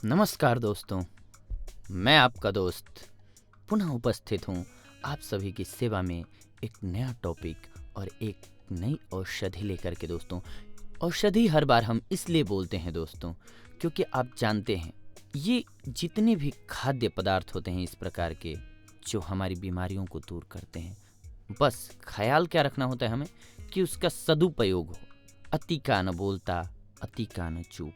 नमस्कार दोस्तों, मैं आपका दोस्त पुनः उपस्थित हूँ आप सभी की सेवा में एक नया टॉपिक और एक नई औषधि लेकर के। दोस्तों, औषधि हर बार हम इसलिए बोलते हैं दोस्तों, क्योंकि आप जानते हैं ये जितने भी खाद्य पदार्थ होते हैं इस प्रकार के जो हमारी बीमारियों को दूर करते हैं, बस ख्याल क्या रखना होता है हमें कि उसका सदुपयोग हो। अति का न बोलता, अति का न चूप,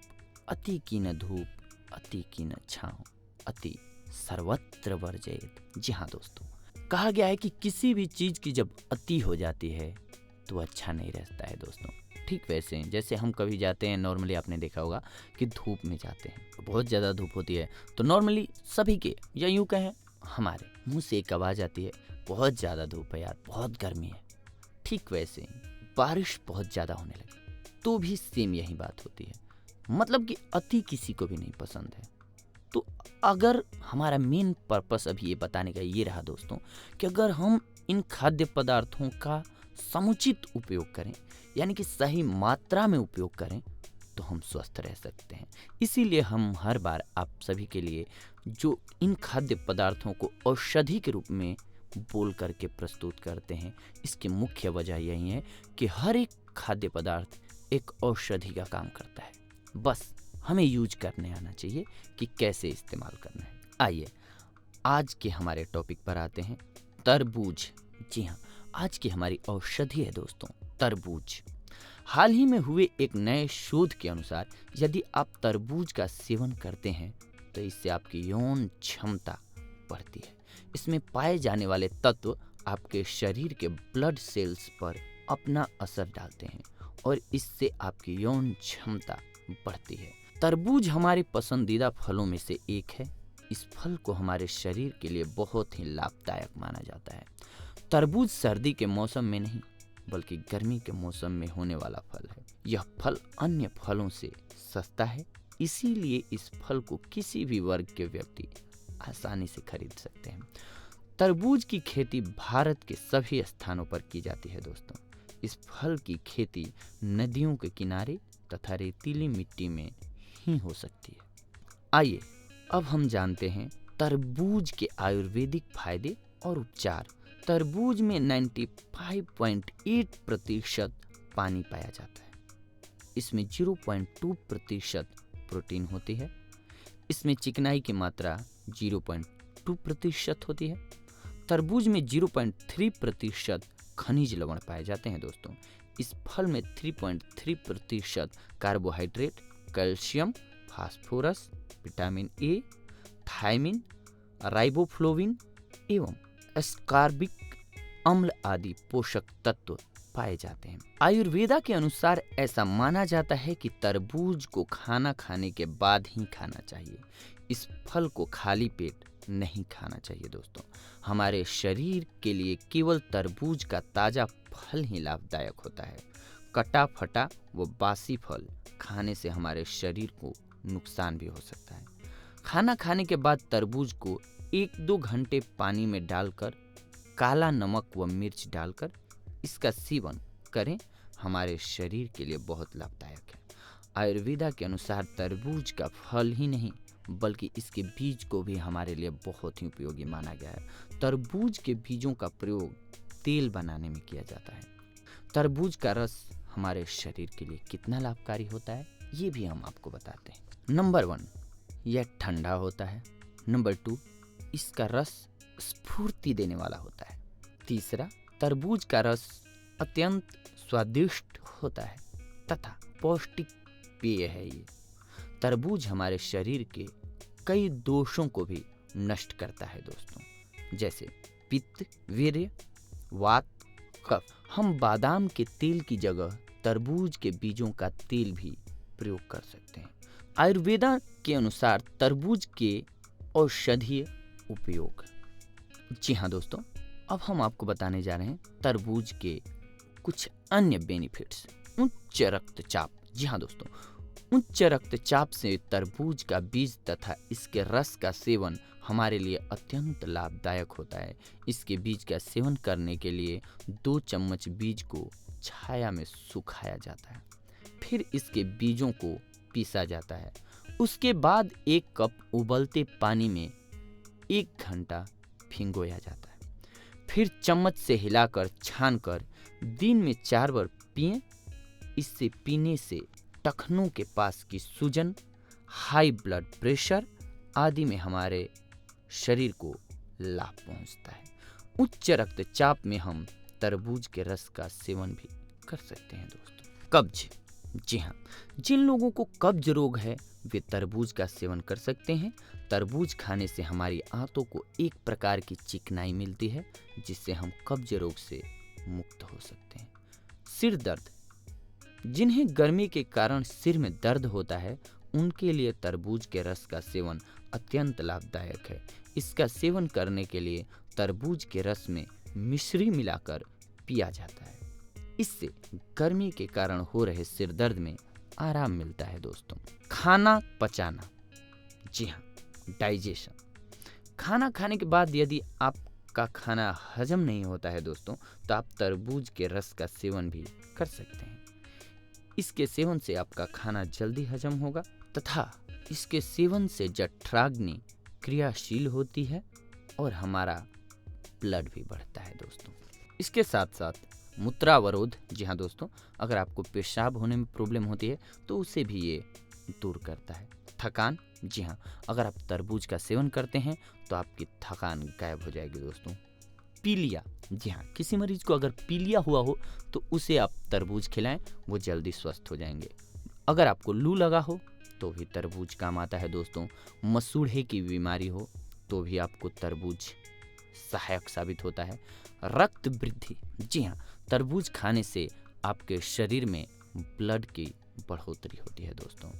अति की न धूप, अति की न छाँव, अति सर्वत्र वर्जयेत। जी हाँ दोस्तों, कहा गया है कि किसी भी चीज़ की जब अति हो जाती है तो अच्छा नहीं रहता है दोस्तों। ठीक वैसे ही जैसे हम कभी जाते हैं, नॉर्मली आपने देखा होगा कि धूप में जाते हैं, बहुत ज़्यादा धूप होती है तो नॉर्मली सभी के, या यूँ कहें हमारे मुंह से एक आवाज़ आती है, बहुत ज़्यादा धूप है यार, बहुत गर्मी है। ठीक वैसे ही बारिश बहुत ज़्यादा होने लगी तो भी सेम यही बात होती है, मतलब कि अति किसी को भी नहीं पसंद है। तो अगर हमारा मेन पर्पस अभी ये बताने का ये रहा दोस्तों कि अगर हम इन खाद्य पदार्थों का समुचित उपयोग करें, यानी कि सही मात्रा में उपयोग करें, तो हम स्वस्थ रह सकते हैं। इसीलिए हम हर बार आप सभी के लिए जो इन खाद्य पदार्थों को औषधि के रूप में बोल करके प्रस्तुत करते हैं, इसकी मुख्य वजह यही है कि हर एक खाद्य पदार्थ एक औषधि का काम करता है। बस हमें यूज करने आना चाहिए कि कैसे इस्तेमाल करना है। आइए आज के हमारे टॉपिक पर आते हैं, तरबूज। जी हाँ, आज की हमारी औषधि है दोस्तों तरबूज। हाल ही में हुए एक नए शोध के अनुसार यदि आप तरबूज का सेवन करते हैं तो इससे आपकी यौन क्षमता बढ़ती है। इसमें पाए जाने वाले तत्व आपके शरीर के ब्लड सेल्स पर अपना असर डालते हैं और इससे आपकी यौन क्षमता बढ़ती है। तरबूज हमारे पसंदीदा फलों में से एक है। इस फल को हमारे शरीर के लिए बहुत ही लाभदायक माना जाता है। तरबूज सर्दी के मौसम में नहीं बल्कि गर्मी के मौसम में होने वाला फल है। यह फल अन्य फलों से सस्ता है, इसीलिए इस फल को किसी भी वर्ग के व्यक्ति आसानी से खरीद सकते हैं। तरबूज की खेती भारत के सभी स्थानों पर की जाती है दोस्तों। इस फल की खेती नदियों के किनारे तथा रेतीली मिट्टी में ही हो सकती है। आइए अब हम जानते हैं तरबूज के आयुर्वेदिक फायदे और उपचार। तरबूज में 95.8% पानी पाया जाता है। इसमें 0.2% प्रोटीन होती है। इसमें चिकनाई की मात्रा 0.2% होती है। तरबूज में 0.3% खनिज लवण पाए जाते हैं दोस्तों। इस फल में 3.3% carbohydrate, calcium, phosphorus, vitamin A, thiamine, riboflavin एवं एस्कॉर्बिक अम्ल आदि पोषक तत्व पाए जाते हैं। आयुर्वेदा के अनुसार ऐसा माना जाता है कि तरबूज को खाना खाने के बाद ही खाना चाहिए। इस फल को खाली पेट नहीं खाना चाहिए दोस्तों। हमारे शरीर के लिए केवल तरबूज का ताजा फल ही लाभदायक होता है। कटा फटा व बासी फल खाने से हमारे शरीर को नुकसान भी हो सकता है। खाना खाने के बाद तरबूज को 1-2 घंटे पानी में डालकर काला नमक व मिर्च डालकर इसका सेवन करें, हमारे शरीर के लिए बहुत लाभदायक है। आयुर्वेदा के अनुसार तरबूज का फल ही नहीं बल्कि इसके बीज को भी हमारे लिए बहुत ही उपयोगी माना गया है। तरबूज के बीजों का प्रयोग तेल बनाने में किया जाता है। तरबूज का रस हमारे शरीर के लिए कितना लाभकारी होता है ये भी हम आपको बताते हैं। नंबर 1, यह ठंडा होता है। नंबर 2, इसका रस स्फूर्ति देने वाला होता है। तीसरा, तरबूज का रस अत्यंत स्वादिष्ट होता है तथा पौष्टिक पेय है। ये तरबूज हमारे शरीर के कई दोषों को भी नष्ट करता है दोस्तों, जैसे पित्त, वीर्य, वात, कफ। हम बादाम के तेल की जगह तरबूज के बीजों का तेल भी प्रयोग कर सकते हैं। आयुर्वेदा के अनुसार तरबूज के औषधीय उपयोग। जी हाँ दोस्तों, अब हम आपको बताने जा रहे हैं तरबूज के कुछ अन्य बेनिफिट्स। उच्च रक्तचाप। जी हाँ दोस्तों, उच्च रक्तचाप से तरबूज का बीज तथा इसके रस का सेवन हमारे लिए अत्यंत लाभदायक होता है। इसके बीज का सेवन करने के लिए 2 चम्मच बीज को छाया में सुखाया जाता है, फिर इसके बीजों को पीसा जाता है। उसके बाद 1 कप उबलते पानी में 1 घंटा भिगोया जाता है। फिर चम्मच से हिलाकर छानकर दिन में 4 बार पिएं। इससे पीने से टखनों के पास की सूजन, हाई ब्लड प्रेशर आदि में हमारे शरीर को लाभ पहुंचता है। उच्च रक्तचाप में हम तरबूज के रस का सेवन भी कर सकते हैं दोस्तों। कब्ज, जी हाँ, जिन लोगों को कब्ज रोग है वे तरबूज का सेवन कर सकते हैं। तरबूज खाने से हमारी आंतों को एक प्रकार की चिकनाई मिलती है, जिससे हम कब्ज रोग से मुक्त हो सकते हैं। सिर दर्द, जिन्हें गर्मी के कारण सिर में दर्द होता है उनके लिए तरबूज के रस का सेवन अत्यंत लाभदायक है। इसका सेवन करने के लिए तरबूज के रस में मिश्री मिलाकर पिया जाता है। इससे गर्मी के कारण हो रहे सिर दर्द में आराम मिलता है दोस्तों। खाना पचाना, जी हाँ, डाइजेशन। खाना खाने के बाद यदि आपका खाना हजम नहीं होता है दोस्तों, तो आप तरबूज के रस का सेवन भी कर सकते हैं। इसके सेवन से आपका खाना जल्दी हजम होगा तथा इसके सेवन से जठराग्नि क्रियाशील होती है और हमारा ब्लड भी बढ़ता है दोस्तों। इसके साथ साथ मूत्रावरोध, जी हाँ दोस्तों, अगर आपको पेशाब होने में प्रॉब्लम होती है तो उसे भी ये दूर करता है। थकान, जी हाँ, अगर आप तरबूज का सेवन करते हैं तो आपकी थकान गायब हो जाएगी दोस्तों। पीलिया, जी हाँ, किसी मरीज को अगर पीलिया हुआ हो तो उसे आप तरबूज खिलाएं, वो जल्दी स्वस्थ हो जाएंगे। अगर आपको लू लगा हो तो भी तरबूज काम आता है दोस्तों। मसूड़े की बीमारी हो तो भी आपको तरबूज सहायक साबित होता है। रक्त वृद्धि, जी हाँ, तरबूज खाने से आपके शरीर में ब्लड की बढ़ोतरी होती है दोस्तों।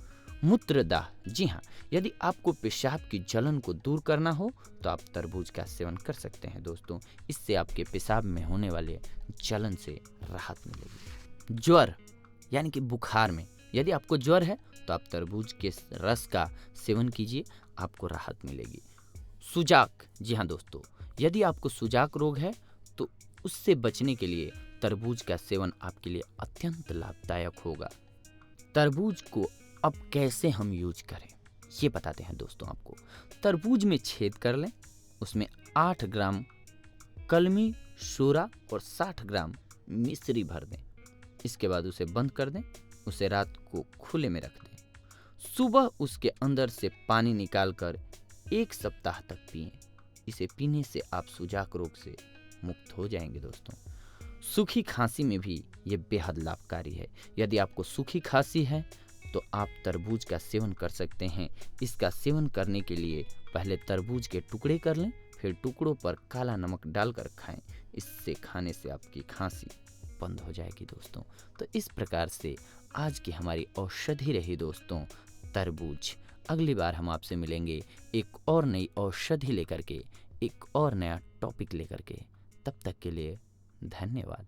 मूत्रदाह, जी हाँ, यदि आपको पेशाब की जलन को दूर करना हो तो आप तरबूज का सेवन कर सकते हैं दोस्तों। इससे आपके पेशाब में होने वाले जलन से राहत मिलेगी। ज्वर यानी कि बुखार में यदि आपको ज्वर है तो आप तरबूज के रस का सेवन कीजिए, आपको राहत मिलेगी। सुजाक, जी हाँ दोस्तों, यदि आपको सुजाक रोग है तो उससे बचने के लिए तरबूज का सेवन आपके लिए अत्यंत लाभदायक होगा। तरबूज को अब कैसे हम यूज करें ये बताते हैं दोस्तों आपको। तरबूज में छेद कर लें, उसमें 8 ग्राम कलमी शोरा और 60 ग्राम मिश्री भर दें। इसके बाद उसे बंद कर दें, उसे रात को खुले में रख दें। सुबह उसके अंदर से पानी निकालकर 1 सप्ताह तक पिएं। इसे पीने से आप सुजाक रोग से मुक्त हो जाएंगे दोस्तों। सूखी खांसी में भी ये बेहद लाभकारी है। यदि आपको सूखी खांसी है तो आप तरबूज का सेवन कर सकते हैं। इसका सेवन करने के लिए पहले तरबूज के टुकड़े कर लें, फिर टुकड़ों पर काला नमक डालकर खाएं। इससे खाने से आपकी खांसी बंद हो जाएगी दोस्तों। तो इस प्रकार से आज की हमारी औषधि रही दोस्तों तरबूज। अगली बार हम आपसे मिलेंगे एक और नई औषधि लेकर के, एक और नया टॉपिक लेकर के। तब तक के लिए धन्यवाद।